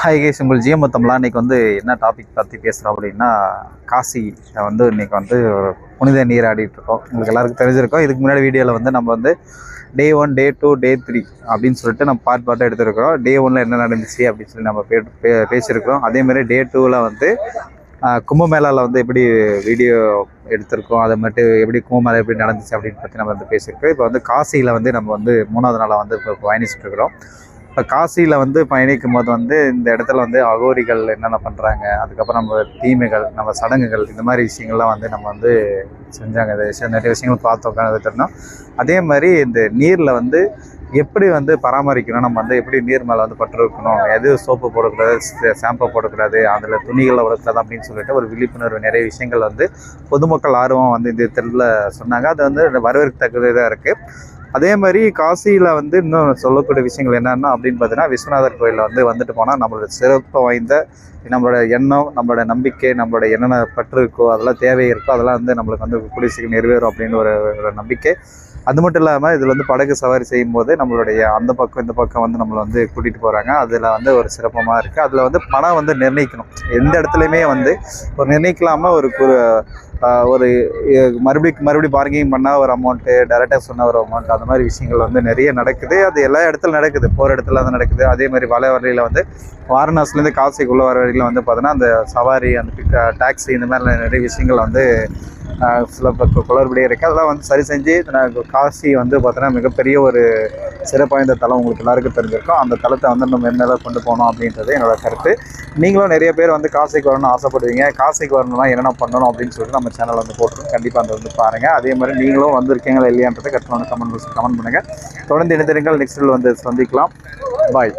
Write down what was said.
Hi guys, உங்கள் GM மொத்தம்லாம் இன்றைக்கி வந்து என்ன டாபிக் பற்றி பேசுகிறோம் அப்படின்னா, காசி வந்து இன்றைக்கி வந்து ஒரு புனித நீர் ஆடிட்டுருக்கோம். உங்களுக்கு எல்லாருக்கும் தெரிஞ்சிருக்கோம். இதுக்கு முன்னாடி வீடியோவில் வந்து நம்ம வந்து டே 1, டே 2, டே 3 அப்படின்னு சொல்லிட்டு நம்ம பார்ட்டாக எடுத்துருக்கிறோம். டே 1ல் என்ன நடந்துச்சு அப்படின்னு சொல்லி நம்ம பேசியிருக்கிறோம். அதேமாதிரி டே 2ல் வந்து கும்பமேளாவில் வந்து எப்படி வீடியோ எடுத்திருக்கோம், அதை மட்டும் எப்படி கும்பமேளா எப்படி நடந்துச்சு அப்படின்னு பற்றி நம்ம வந்து பேசியிருக்கோம். இப்போ வந்து காசியில் வந்து நம்ம வந்து 3வது நாளாக வந்து இப்போ பயணிச்சுட்டு இருக்கிறோம். இப்போ காசியில் வந்து பயணிக்கும் போது வந்து இந்த இடத்துல வந்து அகோரிகள் என்னென்ன பண்ணுறாங்க, அதுக்கப்புறம் நம்ம தீமைகள், நம்ம சடங்குகள், இந்த மாதிரி விஷயங்கள்லாம் வந்து நம்ம வந்து செஞ்சாங்க. நிறைய விஷயங்கள் பார்த்தோம், தெரிஞ்சோம். அதே மாதிரி இந்த நீரில் வந்து எப்படி வந்து பராமரிக்கணும், நம்ம வந்து எப்படி நீர் மேலே வந்து பற்று வைக்கணும், எது சோப்பு போடக்கூடாது, ஷாம்பு போடக்கூடாது, அதில் துணிகளை விடக்கூடாது அப்படின்னு சொல்லிட்டு ஒரு விழிப்புணர்வு நிறைய விஷயங்கள் வந்து பொதுமக்கள் ஆர்வம் வந்து இந்த தெருவில் சொன்னாங்க. அது வந்து வரவேற்கத்தக்கதாக இருக்குது. அதே மாதிரி காசியில் வந்து இன்னும் சொல்லக்கூடிய விஷயங்கள் என்னென்னா அப்படின்னு பார்த்தீங்கன்னா, விஸ்வநாதர் கோயிலில் வந்துட்டு போனால் நம்மளோட சிறப்பு வாய்ந்த நம்மளோட எண்ணம், நம்மளோட நம்பிக்கை, நம்மளோட என்னென்ன பற்று இருக்கோ, அதெல்லாம் தேவை இருக்கோ, அதெல்லாம் வந்து நம்மளுக்கு வந்து கூடிய சீக்கிரம் நிறைவேறும் அப்படின்னு ஒரு நம்பிக்கை. அது மட்டும் இல்லாமல் இதில் வந்து படகு சவாரி செய்யும்போது நம்மளுடைய அந்த பக்கம் இந்த பக்கம் வந்து நம்மளை வந்து கூட்டிகிட்டு போகிறாங்க. அதில் வந்து ஒரு சிறப்பமாக இருக்குது. அதில் வந்து பணம் வந்து நிர்ணயிக்கணும். எந்த இடத்துலையுமே வந்து ஒரு நிர்ணயிக்கலாமல் ஒரு மறுபடியும் பார்க்கிங் பண்ணால் ஒரு அமௌண்ட்டு, டேரெக்டாக சொன்ன ஒரு அமௌண்ட், அந்த மாதிரி விஷயங்கள் வந்து நிறைய நடக்குது. அது எல்லா இடத்துல நடக்குது, போகிற இடத்துல வந்து நடக்குது. அதே மாதிரி வலை வரையில் வந்து வாரணாசிலேருந்து காசிக்குள்ளே வர வரையில் வந்து பார்த்தோன்னா அந்த சவாரி, அந்த டாக்ஸி, இந்த மாதிரி நிறைய விஷயங்கள் வந்து சில குளறுபடியாக இருக்குது. அதெல்லாம் வந்து சரி செஞ்சு காசி வந்து பார்த்தோன்னா மிகப்பெரிய ஒரு சிறப்பாய்ந்த தலம், உங்களுக்கு எல்லாருக்கும் தெரிஞ்சிருக்கும். அந்த தலத்தை வந்து நம்ம மேலே கொண்டு போகணும் அப்படின்றது என்னோடய கருத்து. நீங்களும் நிறைய பேர் வந்து காசிக்கு வரணும்னு ஆசைப்படுவீங்க. காசிக்கு வரணும்னா என்னென்ன பண்ணணும் அப்படின்னு சொல்லிட்டு நம்ம சேனல் வந்து போட்டுருக்கோம். கண்டிப்பாக அந்த வந்து பாருங்கள். அதே மாதிரி நீங்களும் வந்திருக்கீங்களா இல்லையான்றதை கமெண்ட் பண்ணுங்கள். தொடர்ந்து இணைந்திருங்கள். நெக்ஸ்ட் வந்து சந்திக்கலாம். பாய்.